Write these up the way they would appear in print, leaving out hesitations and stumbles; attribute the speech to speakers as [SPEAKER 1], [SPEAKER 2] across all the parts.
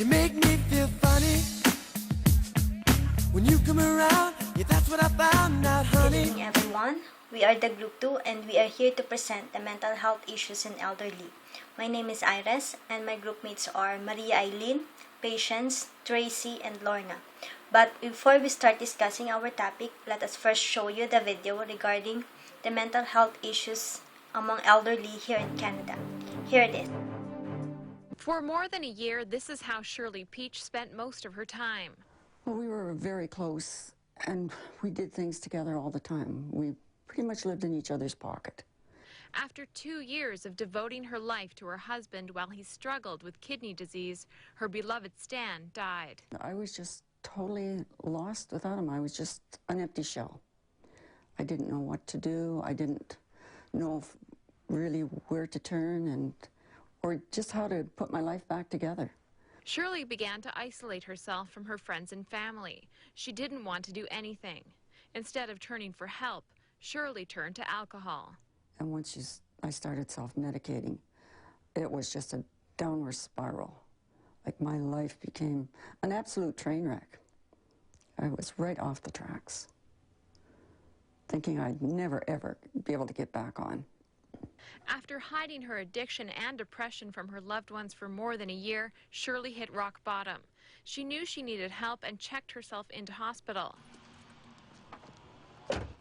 [SPEAKER 1] You make me feel funny when you come around. Yeah, that's what I found out, honey.
[SPEAKER 2] Good evening, everyone. We are the Group 2 and we are here to present the mental health issues in elderly. My name is Iris and my group mates are Maria Eileen, Patience, Tracy, and Lorna. But before we start discussing our topic, let us first show you the video regarding the mental health issues among elderly here in Canada. Here it is.
[SPEAKER 3] For more than a year, this is how Shirley Peach spent most of her time.
[SPEAKER 4] Well, we were very close, and we did things together all the time. We pretty much lived in each other's pocket.
[SPEAKER 3] After 2 years of devoting her life to her husband while he struggled with kidney disease, her beloved Stan died.
[SPEAKER 4] I was just totally lost without him. I was just an empty shell. I didn't know what to do. I didn't know really where to turn or just how to put my life back together.
[SPEAKER 3] Shirley began to isolate herself from her friends and family. She didn't want to do anything. Instead of turning for help, Shirley turned to alcohol.
[SPEAKER 4] And once I started self-medicating, it was just a downward spiral. Like my life became an absolute train wreck. I was right off the tracks, thinking I'd never, ever be able to get back on.
[SPEAKER 3] After hiding her addiction and depression from her loved ones for more than a year, Shirley hit rock bottom. She knew she needed help and checked herself into hospital.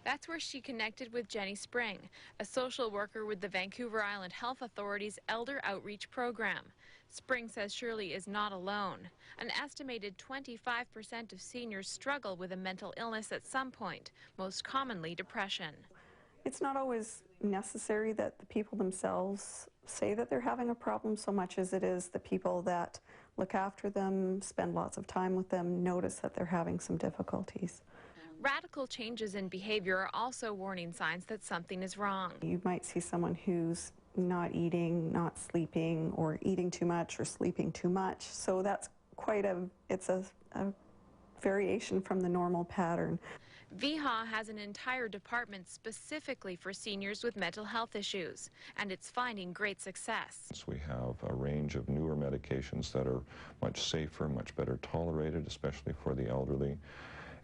[SPEAKER 3] That's where she connected with Jenny Spring, a social worker with the Vancouver Island Health Authority's Elder Outreach Program. Spring says Shirley is not alone. An estimated 25% of seniors struggle with a mental illness at some point, most commonly depression.
[SPEAKER 5] It's not always necessary that the people themselves say that they're having a problem so much as it is the people that look after them, spend lots of time with them, notice that they're having some difficulties.
[SPEAKER 3] Radical changes in behavior are also warning signs that something is wrong.
[SPEAKER 5] You might see someone who's not eating, not sleeping, or eating too much or sleeping too much. So that's it's a variation from the normal pattern.
[SPEAKER 3] VHA has an entire department specifically for seniors with mental health issues, and it's finding great success.
[SPEAKER 6] We have a range of newer medications that are much safer, much better tolerated, especially for the elderly.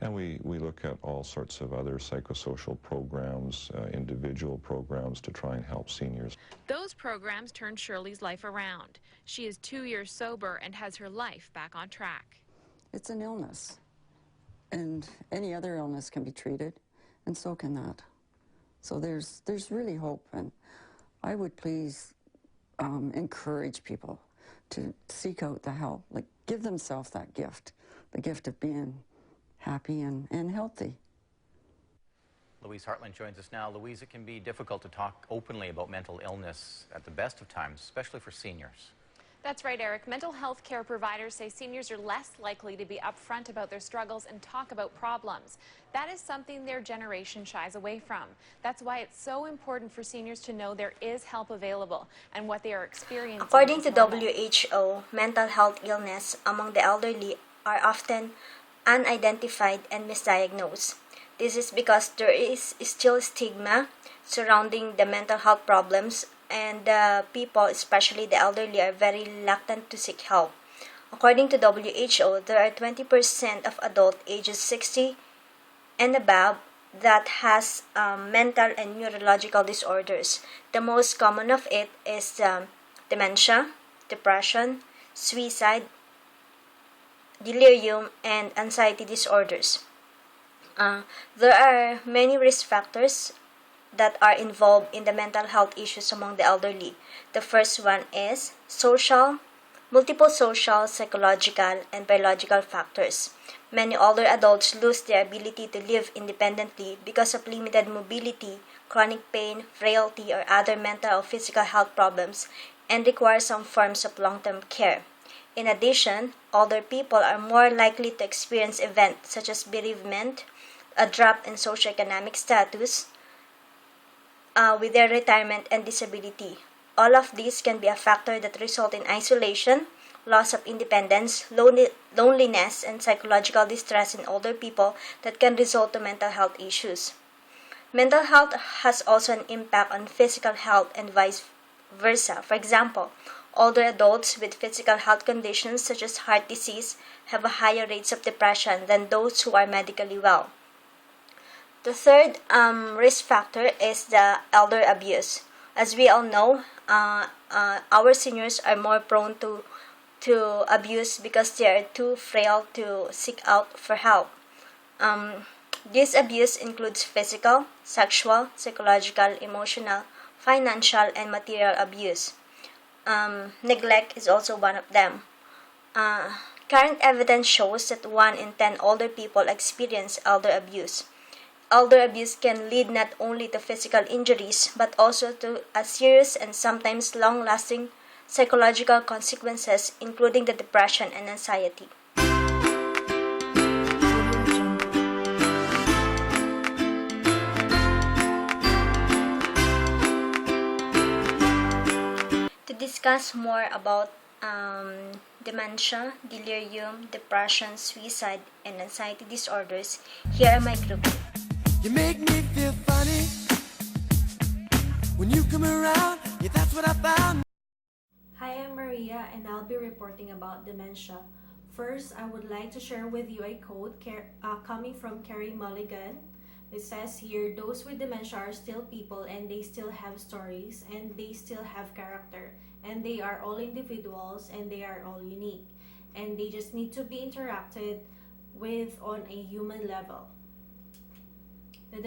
[SPEAKER 6] And we look at all sorts of other psychosocial programs, individual programs to try and help seniors.
[SPEAKER 3] Those programs turned Shirley's life around. She is 2 years sober and has her life back on track.
[SPEAKER 4] It's an illness, and any other illness can be treated, and so can that. So there's really hope, and I would please encourage people to seek out the help, like give themselves that gift, the gift of being happy and healthy.
[SPEAKER 7] Louise Hartland joins us now. Louise, it can be difficult to talk openly about mental illness at the best of times, especially for seniors.
[SPEAKER 8] That's right, Eric. Mental health care providers say seniors are less likely to be upfront about their struggles and talk about problems. That is something their generation shies away from. That's why it's so important for seniors to know there is help available and what they are experiencing.
[SPEAKER 2] According to WHO, mental health illness among the elderly are often unidentified and misdiagnosed. This is because there is still stigma surrounding the mental health problems, and the people, especially the elderly, are very reluctant to seek help. According to WHO, there are 20% of adult ages 60 and above that has mental and neurological disorders. The most common of it is dementia, depression, suicide, delirium, and anxiety disorders. There are many risk factors that are involved in the mental health issues among the elderly. The first one is multiple social, psychological, and biological factors. Many older adults lose their ability to live independently because of limited mobility, chronic pain, frailty, or other mental or physical health problems, and require some forms of long-term care. In addition, older people are more likely to experience events such as bereavement, a drop in socioeconomic status, with their retirement and disability. All of these can be a factor that result in isolation, loss of independence, loneliness, and psychological distress in older people that can result to mental health issues. Mental health has also an impact on physical health and vice versa. For example, Older adults with physical health conditions such as heart disease have a higher rates of depression than those who are medically well. The third risk factor is the elder abuse. As we all know, our seniors are more prone to abuse because they are too frail to seek out for help. This abuse includes physical, sexual, psychological, emotional, financial, and material abuse. Neglect is also one of them. Current evidence shows that 1 in 10 older people experience elder abuse. Elder abuse can lead not only to physical injuries but also to a serious and sometimes long-lasting psychological consequences, including the depression and anxiety. To discuss more about dementia, delirium, depression, suicide, and anxiety disorders, here are my group.
[SPEAKER 1] You make me feel funny when you come around. Yeah, that's what I found.
[SPEAKER 9] Hi, I'm Maria and I'll be reporting about dementia. First, I would like to share with you a quote coming from Carey Mulligan. It says here, those with dementia are still people and they still have stories and they still have character and they are all individuals and they are all unique and they just need to be interacted with on a human level. The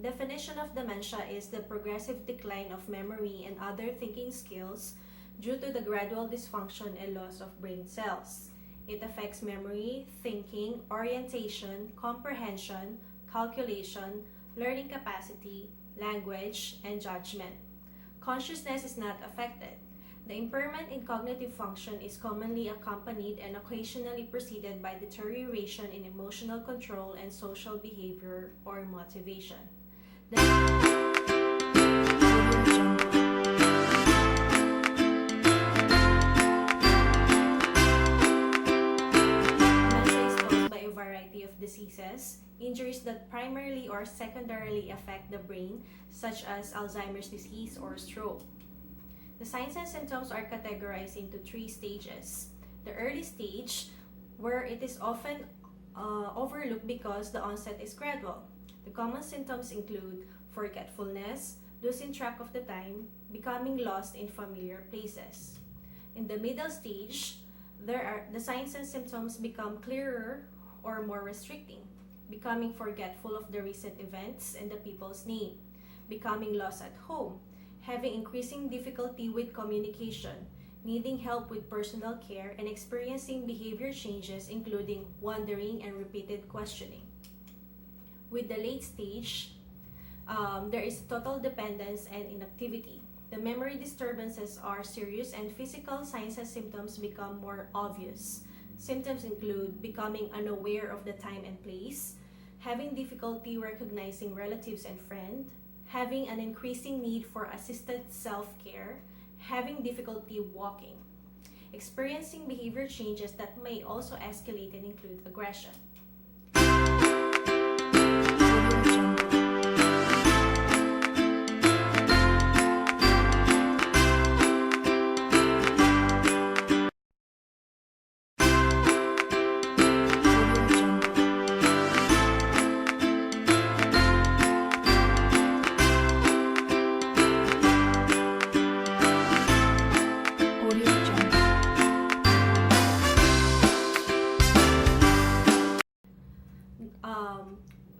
[SPEAKER 9] definition of dementia is the progressive decline of memory and other thinking skills due to the gradual dysfunction and loss of brain cells. It affects memory, thinking, orientation, comprehension, calculation, learning capacity, language, and judgment. Consciousness is not affected. The impairment in cognitive function is commonly accompanied and occasionally preceded by deterioration in emotional control and social behavior or motivation. Diseases, injuries that primarily or secondarily affect the brain, such as Alzheimer's disease or stroke. The signs and symptoms are categorized into 3 stages. The early stage, where it is often overlooked because the onset is gradual. The common symptoms include forgetfulness, losing track of the time, becoming lost in familiar places. In the middle stage, the signs and symptoms become clearer or more restricting, becoming forgetful of the recent events and the people's name, becoming lost at home, having increasing difficulty with communication, needing help with personal care, and experiencing behavior changes including wandering and repeated questioning. With the late stage, there is total dependence and inactivity. The memory disturbances are serious and physical signs and symptoms become more obvious. Symptoms include becoming unaware of the time and place, having difficulty recognizing relatives and friends, having an increasing need for assisted self-care, having difficulty walking, experiencing behavior changes that may also escalate and include aggression.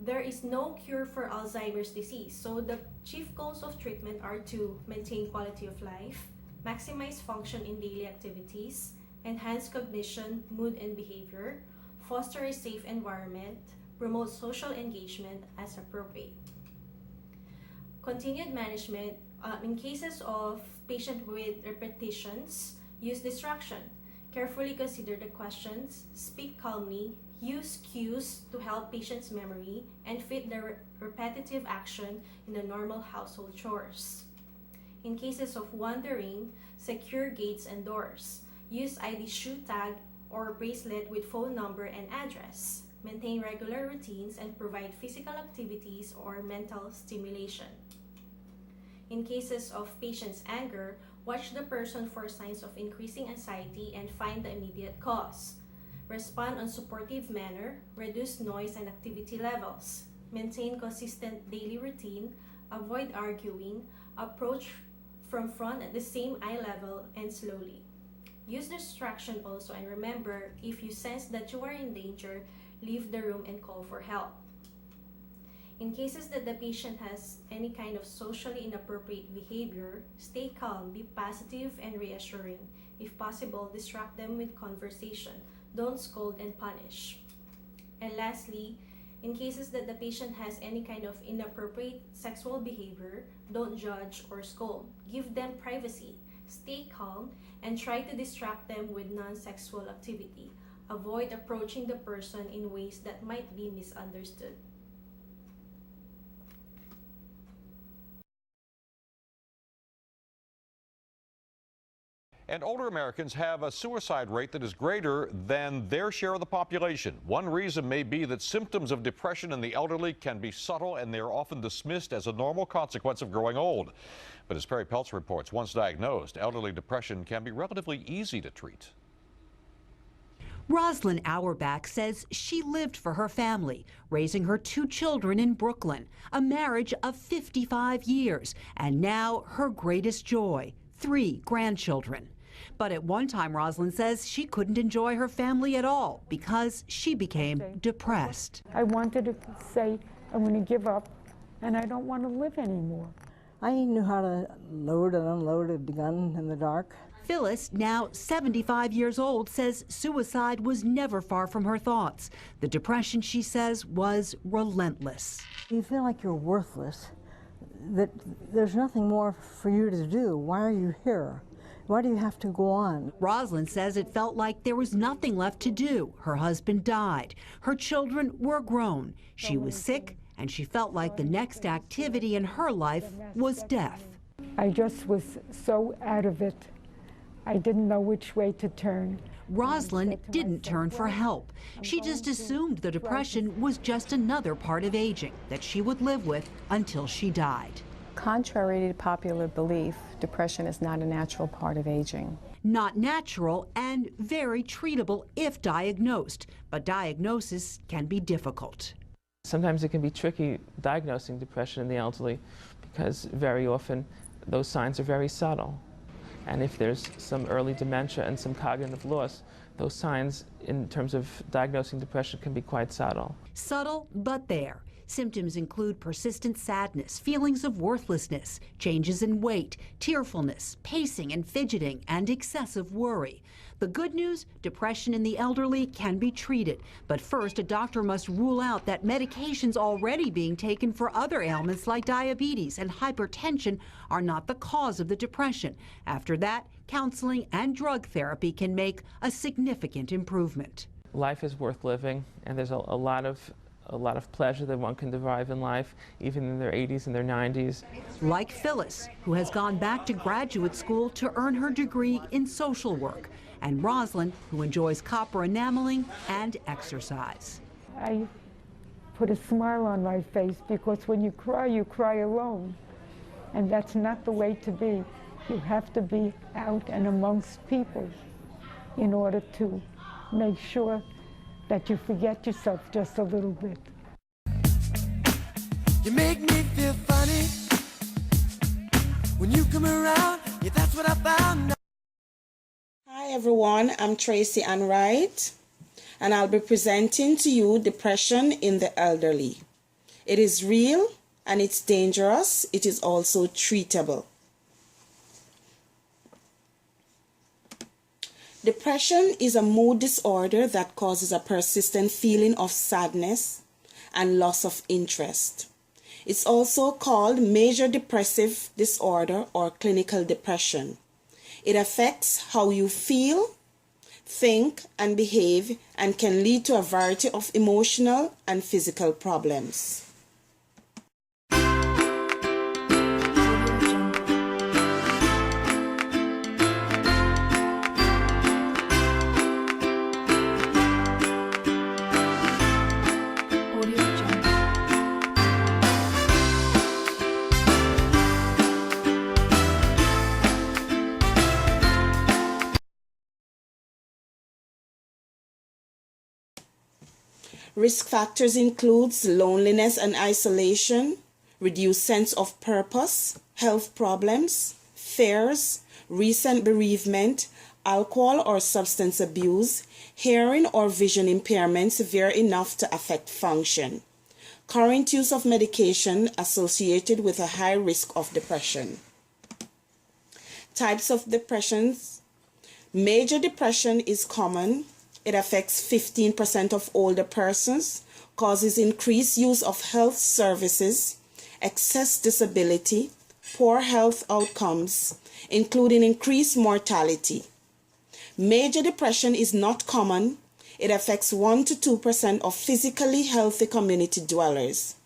[SPEAKER 9] There is no cure for Alzheimer's disease, so the chief goals of treatment are to maintain quality of life, maximize function in daily activities, enhance cognition, mood, and behavior, foster a safe environment, promote social engagement as appropriate. Continued management, in cases of patient with repetitions, use distraction. Carefully consider the questions, speak calmly, use cues to help patient's memory, and fit the repetitive action in the normal household chores. In cases of wandering, secure gates and doors. Use ID shoe tag or bracelet with phone number and address. Maintain regular routines and provide physical activities or mental stimulation. In cases of patient's anger, watch the person for signs of increasing anxiety and find the immediate cause. Respond on supportive manner, reduce noise and activity levels. Maintain consistent daily routine, avoid arguing, approach from front at the same eye level and slowly. Use distraction also, and remember, if you sense that you are in danger, leave the room and call for help. In cases that the patient has any kind of socially inappropriate behavior, stay calm, be positive and reassuring. If possible, distract them with conversation. Don't scold and punish. And lastly, in cases that the patient has any kind of inappropriate sexual behavior, don't judge or scold. Give them privacy. Stay calm and try to distract them with non-sexual activity. Avoid approaching the person in ways that might be misunderstood.
[SPEAKER 10] And older Americans have a suicide rate that is greater than their share of the population. One reason may be that symptoms of depression in the elderly can be subtle, and they are often dismissed as a normal consequence of growing old. But as Perry Peltz reports, once diagnosed, elderly depression can be relatively easy to treat.
[SPEAKER 11] Rosalind Auerbach says she lived for her family, raising her 2 children in Brooklyn, a marriage of 55 years, and now her greatest joy, 3 grandchildren. But at one time, Rosalind says she couldn't enjoy her family at all because she became depressed.
[SPEAKER 12] I wanted to say, I'm going to give up, and I don't want to live anymore.
[SPEAKER 13] I knew how to load and unload a gun in the dark.
[SPEAKER 11] Phyllis, now 75 years old, says suicide was never far from her thoughts. The depression, she says, was relentless.
[SPEAKER 13] You feel like you're worthless, that there's nothing more for you to do. Why are you here? Why do you have to go on?
[SPEAKER 11] Rosalind says it felt like there was nothing left to do. Her husband died. Her children were grown. She was sick, and she felt like the next activity in her life was death.
[SPEAKER 12] I just was so out of it. I didn't know which way to turn.
[SPEAKER 11] Rosalind didn't turn for help. She just assumed the depression was just another part of aging that she would live with until she died.
[SPEAKER 14] Contrary to popular belief, depression is not a natural part of aging.
[SPEAKER 11] Not natural and very treatable if diagnosed, but diagnosis can be difficult.
[SPEAKER 15] Sometimes it can be tricky diagnosing depression in the elderly because very often those signs are very subtle. And if there's some early dementia and some cognitive loss, those signs in terms of diagnosing depression can be quite subtle.
[SPEAKER 11] Subtle, but there. Symptoms include persistent sadness, feelings of worthlessness, changes in weight, tearfulness, pacing and fidgeting, and excessive worry. The good news, depression in the elderly can be treated. But first, a doctor must rule out that medications already being taken for other ailments like diabetes and hypertension are not the cause of the depression. After that, counseling and drug therapy can make a significant improvement.
[SPEAKER 15] Life is worth living, and there's a lot of pleasure that one can derive in life, even in their 80s and their 90s.
[SPEAKER 11] Like Phyllis, who has gone back to graduate school to earn her degree in social work, and Rosalind, who enjoys copper enameling and exercise.
[SPEAKER 12] I put a smile on my face because when you cry alone. And that's not the way to be. You have to be out and amongst people in order to make sure that you forget yourself just a little bit.
[SPEAKER 1] You make me feel funny when you come around. Yeah, that's what I found.
[SPEAKER 16] Hi everyone, I'm Tracy Ann Wright, and I'll be presenting to you depression in the elderly. It is real and it's dangerous. It is also treatable. Depression is a mood disorder that causes a persistent feeling of sadness and loss of interest. It's also called major depressive disorder or clinical depression. It affects how you feel, think, and behave, and can lead to a variety of emotional and physical problems. Risk factors includes loneliness and isolation, reduced sense of purpose, health problems, fears, recent bereavement, alcohol or substance abuse, hearing or vision impairment severe enough to affect function, current use of medication associated with a high risk of depression. Types of depressions. Major depression is common. It affects 15% of older persons, causes increased use of health services, excess disability, poor health outcomes, including increased mortality. Major depression is not common. It affects 1 to 2% of physically healthy community dwellers.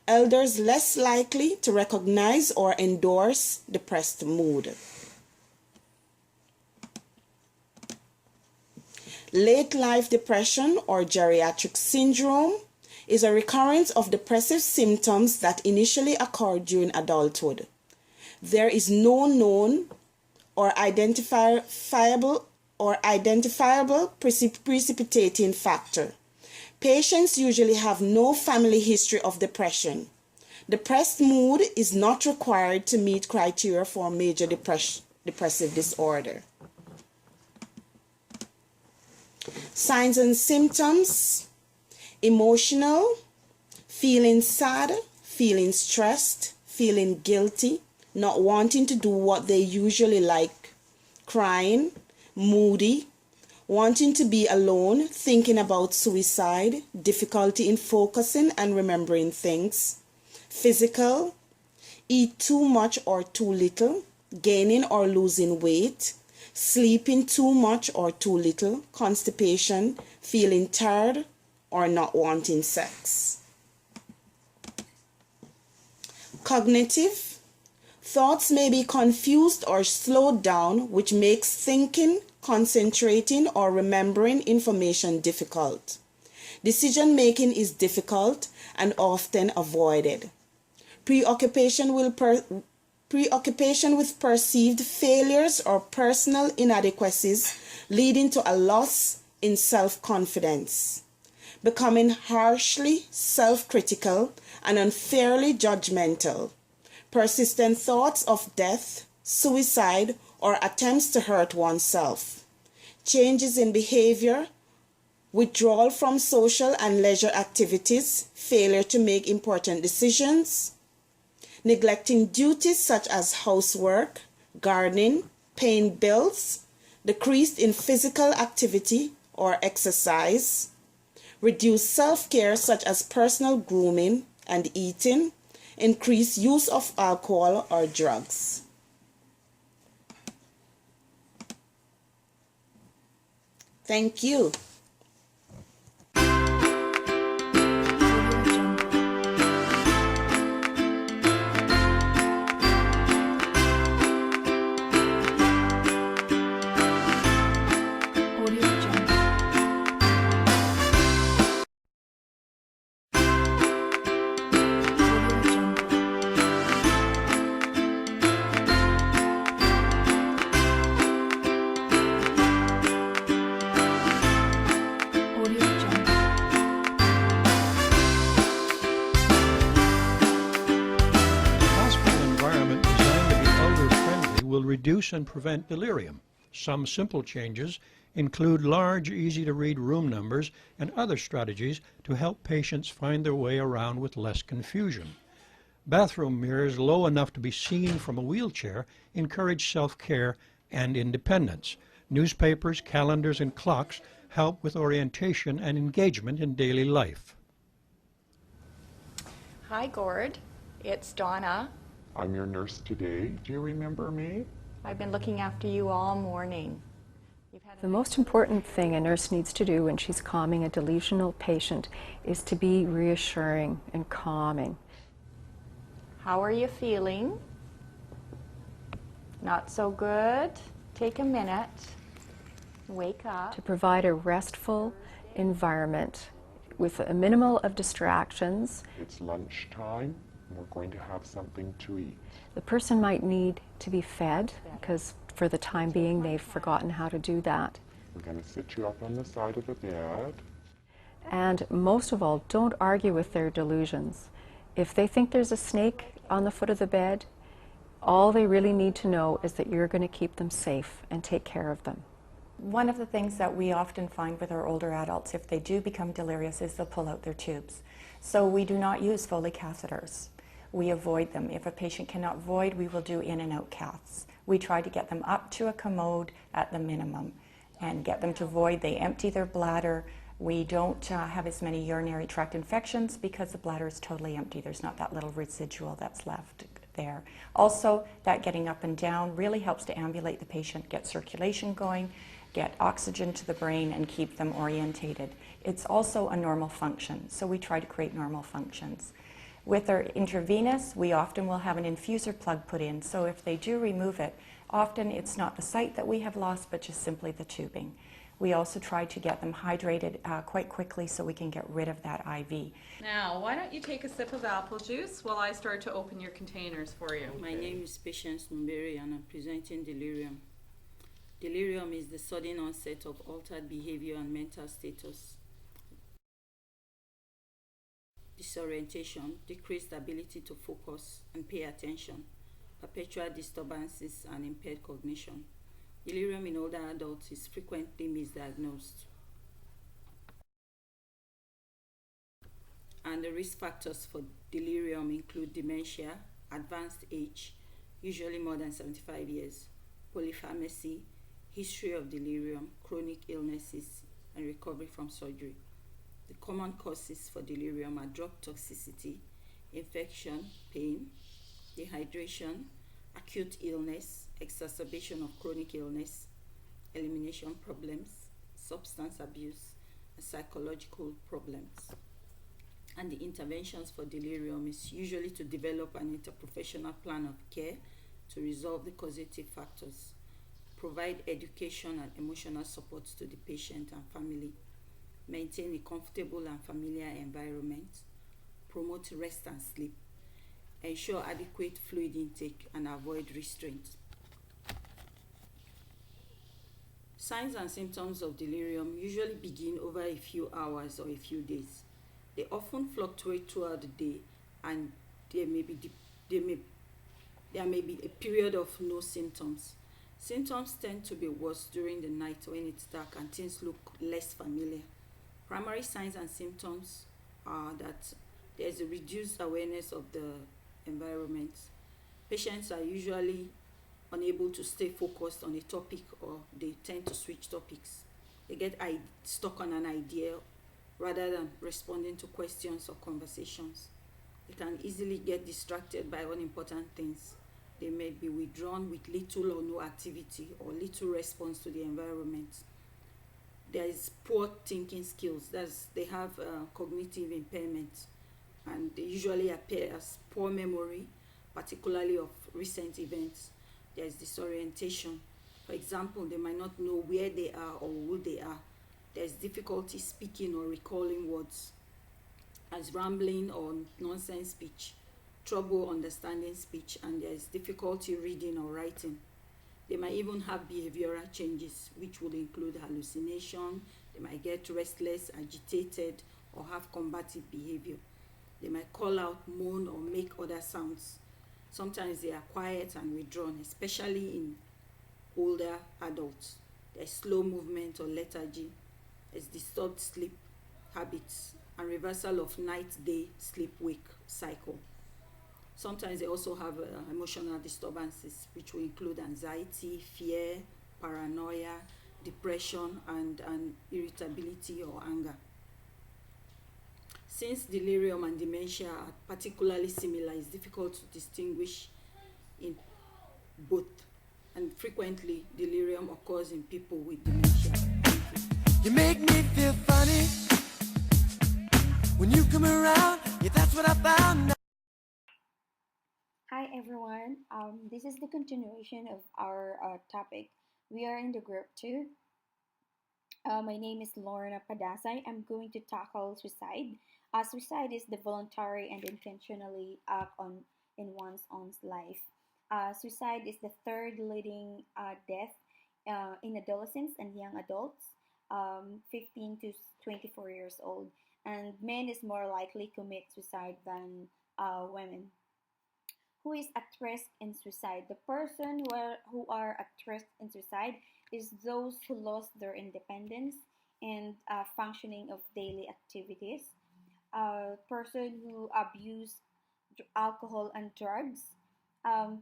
[SPEAKER 16] Elders less likely to recognize or endorse depressed mood. Late life depression or geriatric syndrome is a recurrence of depressive symptoms that initially occur during adulthood. There is no known or identifiable precipitating factor. Patients usually have no family history of depression. Depressed mood is not required to meet criteria for major depressive disorder. Signs and symptoms: emotional, feeling sad, feeling stressed, feeling guilty, not wanting to do what they usually like, crying, moody, wanting to be alone, thinking about suicide, difficulty in focusing and remembering things, physical, eat too much or too little, gaining or losing weight, sleeping too much or too little, constipation, feeling tired or not wanting sex. Cognitive. Thoughts may be confused or slowed down, which makes thinking, concentrating, or remembering information difficult. Decision making is difficult and often avoided. Preoccupation with perceived failures or personal inadequacies, leading to a loss in self-confidence. Becoming harshly self-critical and unfairly judgmental. Persistent thoughts of death, suicide, or attempts to hurt oneself. Changes in behavior, withdrawal from social and leisure activities, failure to make important decisions, neglecting duties such as housework, gardening, paying bills, decreased in physical activity or exercise, reduced self-care such as personal grooming and eating, increased use of alcohol or drugs. Thank you.
[SPEAKER 17] Reduce and prevent delirium. Some simple changes include large, easy-to-read room numbers and other strategies to help patients find their way around with less confusion. Bathroom mirrors low enough to be seen from a wheelchair encourage self-care and independence. Newspapers, calendars, and clocks help with orientation and engagement in daily life.
[SPEAKER 18] Hi, Gord. It's Donna.
[SPEAKER 19] I'm your nurse today. Do you remember me?
[SPEAKER 18] I've been looking after you all morning.
[SPEAKER 20] The most important thing a nurse needs to do when she's calming a delusional patient is to be reassuring and calming.
[SPEAKER 18] How are you feeling? Not so good? Take a minute. Wake up.
[SPEAKER 20] To provide a restful environment with a minimal of distractions.
[SPEAKER 19] It's lunchtime. We're going to have something to eat.
[SPEAKER 20] The person might need to be fed because for the time being they've forgotten how to do that.
[SPEAKER 19] We're going to sit you up on the side of the bed.
[SPEAKER 20] And most of all, don't argue with their delusions. If they think there's a snake on the foot of the bed, all they really need to know is that you're going to keep them safe and take care of them.
[SPEAKER 21] One of the things that we often find with our older adults, if they do become delirious, is they'll pull out their tubes. So we do not use Foley catheters. We avoid them. If a patient cannot void, we will do in and out caths. We try to get them up to a commode at the minimum and get them to void. They empty their bladder. We don't have as many urinary tract infections because the bladder is totally empty. There's not that little residual that's left there. Also, that getting up and down really helps to ambulate the patient, get circulation going, get oxygen to the brain, and keep them orientated. It's also a normal function, so we try to create normal functions. With our intravenous, we often will have an infuser plug put in, so if they do remove it, often it's not the site that we have lost, but just simply the tubing. We also try to get them hydrated quite quickly so we can get rid of that IV.
[SPEAKER 22] Now, why don't you take a sip of apple juice while I start to open your containers for you?
[SPEAKER 23] My name is Patience Numberi and I'm presenting delirium. Delirium is the sudden onset of altered behavior and mental status. Disorientation, decreased ability to focus and pay attention, perpetual disturbances and impaired cognition. Delirium in older adults is frequently misdiagnosed. And the risk factors for delirium include dementia, advanced age, usually more than 75 years, polypharmacy, history of delirium, chronic illnesses, and recovery from surgery. The common causes for delirium are drug toxicity, infection, pain, dehydration, acute illness, exacerbation of chronic illness, elimination problems, substance abuse, and psychological problems. And the interventions for delirium is usually to develop an interprofessional plan of care to resolve the causative factors, provide education and emotional support to the patient and family, maintain a comfortable and familiar environment, promote rest and sleep, ensure adequate fluid intake, and avoid restraint. Signs and symptoms of delirium usually begin over a few hours or a few days. They often fluctuate throughout the day, and there may be a period of no symptoms. Symptoms tend to be worse during the night when it's dark and things look less familiar. Primary signs and symptoms are that there's a reduced awareness of the environment. Patients are usually unable to stay focused on a topic, or they tend to switch topics. They get stuck on an idea rather than responding to questions or conversations. They can easily get distracted by unimportant things. They may be withdrawn with little or no activity or little response to the environment. There is poor thinking skills. They have cognitive impairment, and they usually appear as poor memory, particularly of recent events. There is disorientation. For example, they might not know where they are or who they are. There is difficulty speaking or recalling words, as rambling or nonsense speech, trouble understanding speech, and there is difficulty reading or writing. They might even have behavioral changes, which would include hallucination. They might get restless, agitated, or have combative behavior. They might call out, moan, or make other sounds. Sometimes they are quiet and withdrawn, especially in older adults. There's slow movement or lethargy. There's disturbed sleep habits and reversal of night-day sleep-wake cycle. Sometimes they also have emotional disturbances, which will include anxiety, fear, paranoia, depression, and irritability or anger. Since delirium and dementia are particularly similar, it's difficult to distinguish in both, and frequently delirium occurs in people with dementia.
[SPEAKER 1] You make me feel funny when you come around. Yeah, that's what I found.
[SPEAKER 24] Hi everyone, this is the continuation of our topic. We are in the group 2. My name is Lorna Padasay. I'm going to tackle suicide. Suicide is the voluntary and intentionally act in one's own life. Suicide is the third leading death in adolescents and young adults. 15 to 24 years old, and men is more likely commit suicide than women. Who is at risk in suicide? The person who are at risk in suicide is those who lost their independence and functioning of daily activities. Person who abuse alcohol and drugs.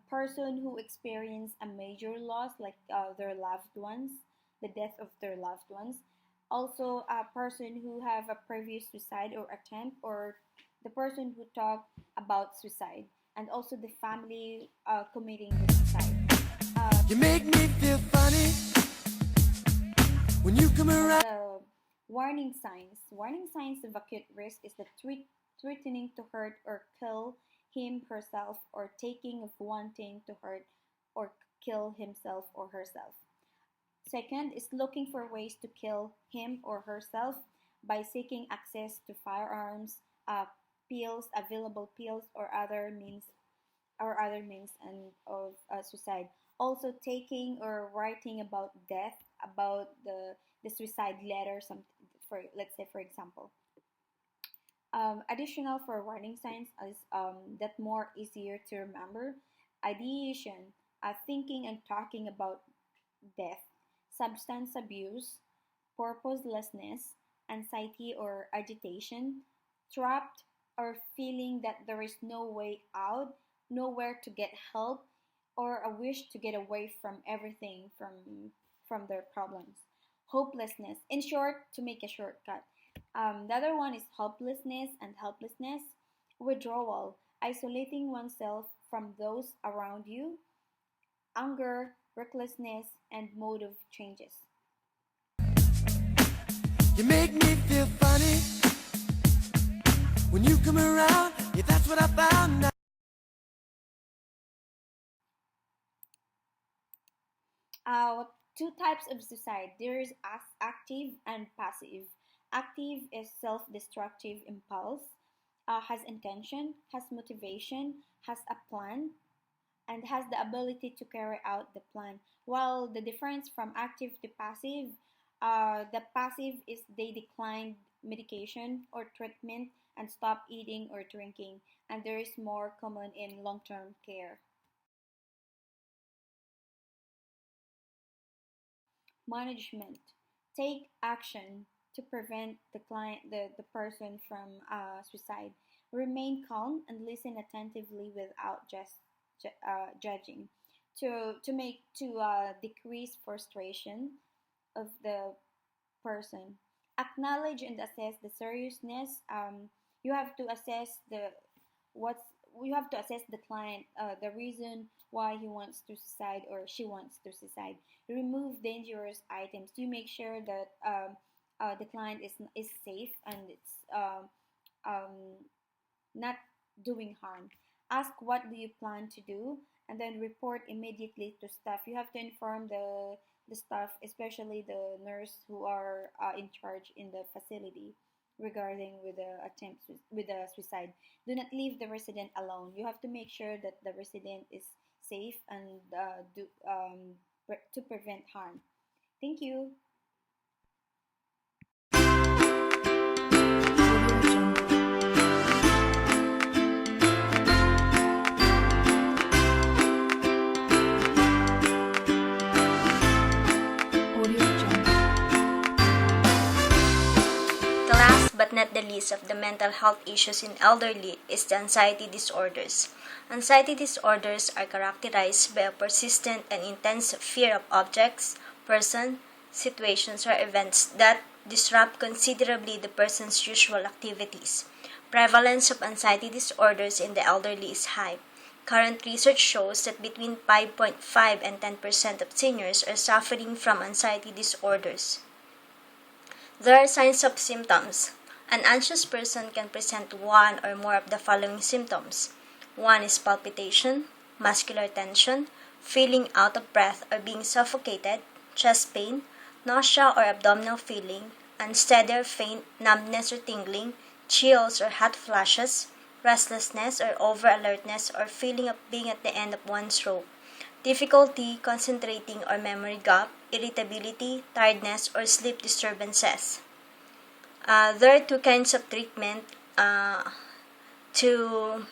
[SPEAKER 24] Person who experience a major loss like their loved ones, the death of their loved ones. Also, a person who have a previous suicide or attempt, or the person who talk about suicide, and also the family committing the suicide.
[SPEAKER 1] You make me feel funny when you come around.
[SPEAKER 24] Warning signs. Warning signs of acute risk is the threatening to hurt or kill him, herself, or taking of wanting to hurt or kill himself or herself. Second is looking for ways to kill him or herself by seeking access to firearms, pills, available pills, or other means and of suicide. Also, taking or writing about death, about the suicide letter. For let's say, for example. Additional for warning signs is that more easier to remember: ideation, thinking and talking about death, substance abuse, purposelessness, anxiety or agitation, trapped or feeling that there is no way out, nowhere to get help, or a wish to get away from everything, from their problems. Hopelessness. In short, to make a shortcut. The other one is hopelessness and helplessness. Withdrawal, isolating oneself from those around you. Anger, recklessness, and mode of changes.
[SPEAKER 1] You make me feel funny when you come around. Yeah, that's what I found out.
[SPEAKER 24] Two types of suicide. There is active and passive. Active is self-destructive impulse, has intention, has motivation, has a plan, and has the ability to carry out the plan. While the difference from active to passive, the passive is they decline medication or treatment and stop eating or drinking, and there is more common in long-term care. Management. Take action to prevent the person from suicide. Remain calm and listen attentively without just judging. To decrease frustration of the person. Acknowledge and assess the seriousness. You have to assess what's you have to assess the client, the reason why he wants to suicide or she wants to suicide. Remove dangerous items. You make sure that the client is safe and it's not doing harm. Ask what do you plan to do, and then report immediately to staff. You have to inform the staff, especially the nurse who are in charge in the facility, regarding with the attempt with the suicide. Do not leave the resident alone. You have to make sure that the resident is safe and to prevent harm. Thank you.
[SPEAKER 2] But not the least of the mental health issues in elderly is the anxiety disorders. Anxiety disorders are characterized by a persistent and intense fear of objects, persons, situations, or events that disrupt considerably the person's usual activities. Prevalence of anxiety disorders in the elderly is high. Current research shows that between 5.5 and 10% of seniors are suffering from anxiety disorders. There are signs of symptoms. An anxious person can present one or more of the following symptoms. One is palpitation, muscular tension, feeling out of breath or being suffocated, chest pain, nausea or abdominal feeling, unsteady or faint numbness or tingling, chills or hot flashes, restlessness or over-alertness or feeling of being at the end of one's rope, difficulty concentrating or memory gap, irritability, tiredness, or sleep disturbances. There are two kinds of treatment to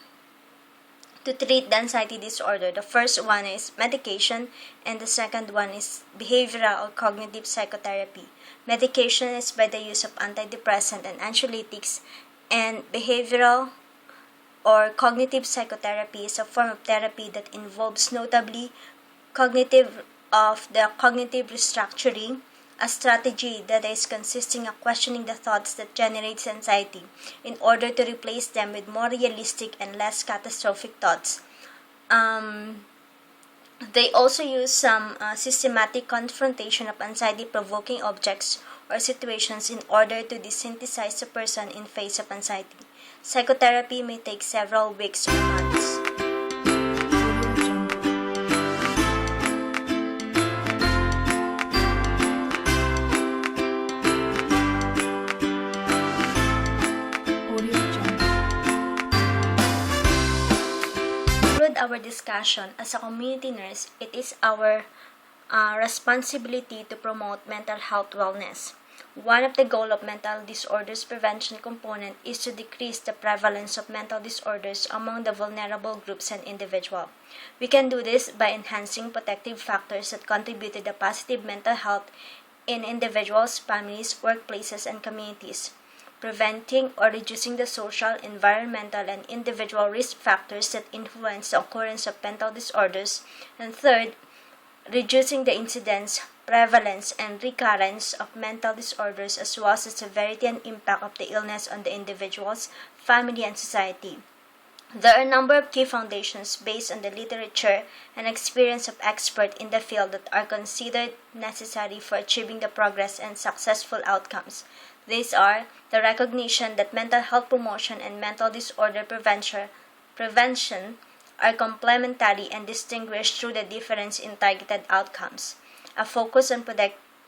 [SPEAKER 2] treat the anxiety disorder. The first one is medication, and the second one is behavioral or cognitive psychotherapy. Medication is by the use of antidepressant and anxiolytics, and behavioral or cognitive psychotherapy is a form of therapy that involves notably cognitive restructuring, a strategy that is consisting of questioning the thoughts that generates anxiety in order to replace them with more realistic and less catastrophic thoughts. They also use some systematic confrontation of anxiety-provoking objects or situations in order to desensitize a person in face of anxiety. Psychotherapy may take several weeks or months. Our discussion, as a community nurse, it is our responsibility to promote mental health wellness. One of the goals of mental disorders prevention component is to decrease the prevalence of mental disorders among the vulnerable groups and individuals. We can do this by enhancing protective factors that contribute to the positive mental health in individuals, families, workplaces, and communities. Preventing or reducing the social, environmental, and individual risk factors that influence the occurrence of mental disorders. And third, reducing the incidence, prevalence, and recurrence of mental disorders as well as the severity and impact of the illness on the individuals, family, and society. There are a number of key foundations based on the literature and experience of experts in the field that are considered necessary for achieving the progress and successful outcomes. These are the recognition that mental health promotion and mental disorder prevention are complementary and distinguished through the difference in targeted outcomes, a focus on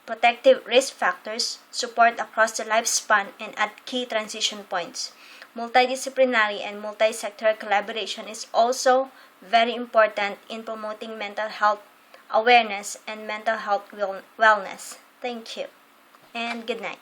[SPEAKER 2] protective risk factors, support across the lifespan and at key transition points. Multidisciplinary and multi-sector collaboration is also very important in promoting mental health awareness and mental health wellness. Thank you, and good night.